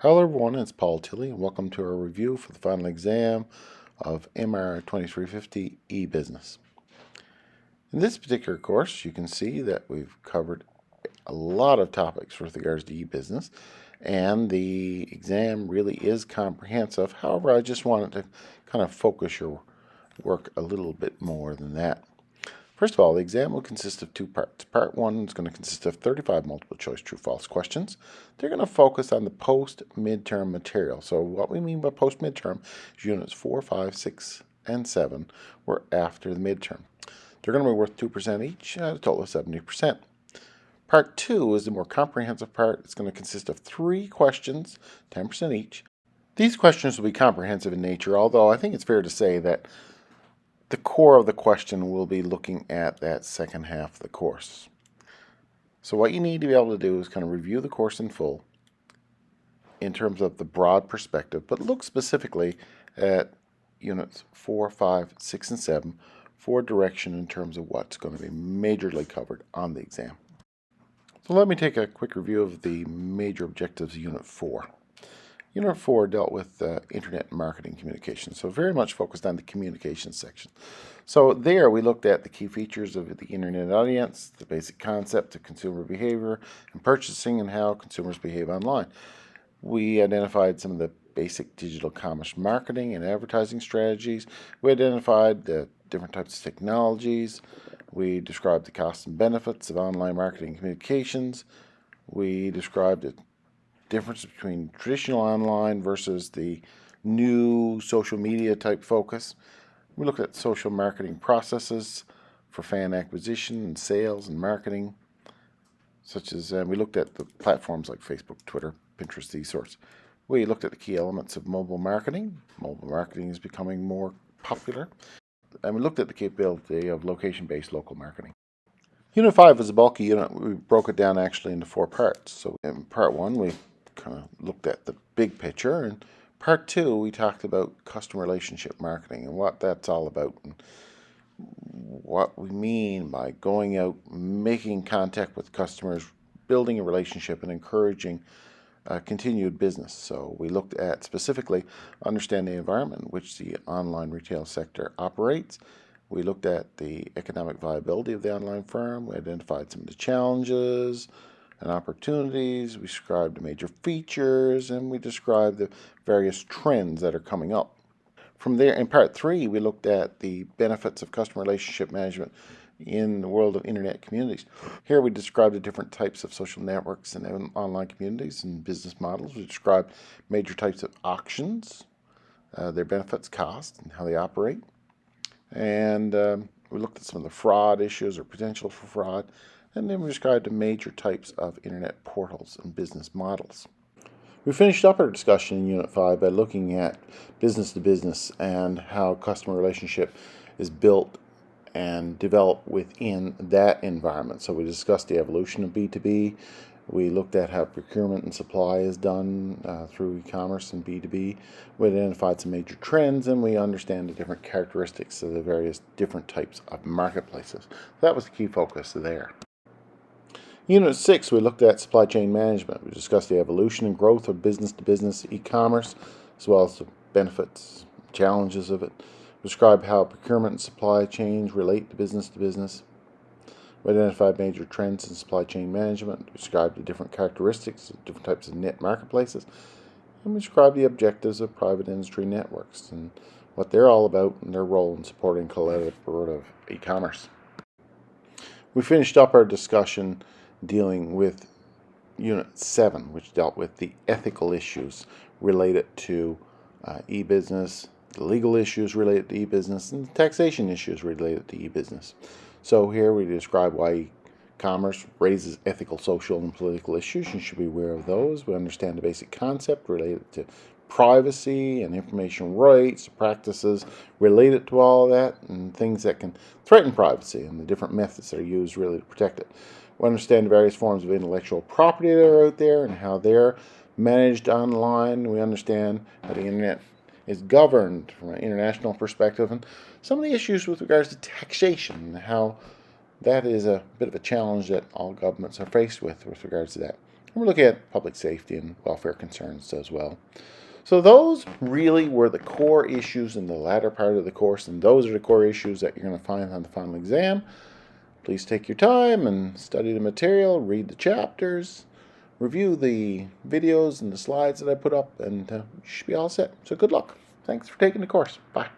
Hello everyone, it's Paul Tilley and welcome to our review for the final exam of MR2350 e-business. In this particular course you can see that we've covered a lot of topics with regards to e-business and the exam really is comprehensive. However, I just wanted to kind of focus your work a little bit more than that. First of all, the exam will consist of two parts. Part 1 is going to consist of 35 multiple-choice true-false questions. They're going to focus on the post-midterm material. So what we mean by post-midterm is units 4, 5, 6, and 7 were after the midterm. They're going to be worth 2% each, at a total of 70%. Part 2 is the more comprehensive part. It's going to consist of 3 questions, 10% each. These questions will be comprehensive in nature, although I think it's fair to say that the core of the question will be looking at that second half of the course. So what you need to be able to do is kind of review the course in full in terms of the broad perspective, but look specifically at units 4, 5, 6, and 7 for direction in terms of what's going to be majorly covered on the exam. So let me take a quick review of the major objectives of Unit 4. Unit 4 dealt with internet marketing communication, so very much focused on the communication section. So there we looked at the key features of the internet audience, the basic concept of consumer behavior and purchasing, and how consumers behave online. We identified some of the basic digital commerce marketing and advertising strategies. We identified the different types of technologies. We described the costs and benefits of online marketing and communications. We described the difference between traditional online versus the new social media type focus. We looked at social marketing processes for fan acquisition and sales and marketing, such as we looked at the platforms like Facebook, Twitter, Pinterest, these sorts. We looked at the key elements of mobile marketing. Mobile marketing is becoming more popular. And we looked at the capability of location-based local marketing. Unit 5 is a bulky unit. We broke it down actually into 4 parts. So in part 1, we kind of looked at the big picture, and part 2 we talked about customer relationship marketing and what that's all about and what we mean by going out, making contact with customers, building a relationship, and encouraging continued business. So we looked at specifically understanding the environment in which the online retail sector operates. We looked at the economic viability of the online firm. We identified some of the challenges and opportunities. We described the major features, and we described the various trends that are coming up. From there, in part 3, we looked at the benefits of customer relationship management in the world of internet communities. Here we described the different types of social networks and online communities and business models. We described major types of auctions, their benefits, costs, and how they operate. And we looked at some of the fraud issues or potential for fraud. And then we described the major types of internet portals and business models. We finished up our discussion in Unit 5 by looking at business to business and how customer relationship is built and developed within that environment. So we discussed the evolution of B2B. We looked at how procurement and supply is done through e-commerce and B2B. We identified some major trends, and we understand the different characteristics of the various different types of marketplaces. That was the key focus there. Unit 6, we looked at supply chain management. We discussed the evolution and growth of business-to-business e-commerce, as well as the benefits, challenges of it. We described how procurement and supply chains relate to business. We identified major trends in supply chain management. We described the different characteristics of different types of net marketplaces. And we described the objectives of private industry networks and what they're all about and their role in supporting collaborative e-commerce. We finished up our discussion dealing with Unit 7, which dealt with the ethical issues related to e-business, the legal issues related to e-business, and the taxation issues related to e-business. So here we describe why e-commerce raises ethical, social, and political issues. You should be aware of those. We understand the basic concept related to privacy and information rights, practices related to all of that, and things that can threaten privacy and the different methods that are used really to protect it. We understand the various forms of intellectual property that are out there and how they're managed online. We understand how the internet is governed from an international perspective and some of the issues with regards to taxation and how that is a bit of a challenge that all governments are faced with regards to that. we're looking at public safety and welfare concerns as well. So those really were the core issues in the latter part of the course, and those are the core issues that you're going to find on the final exam. Please take your time and study the material, read the chapters, review the videos and the slides that I put up, and you should be all set. So good luck. Thanks for taking the course. Bye.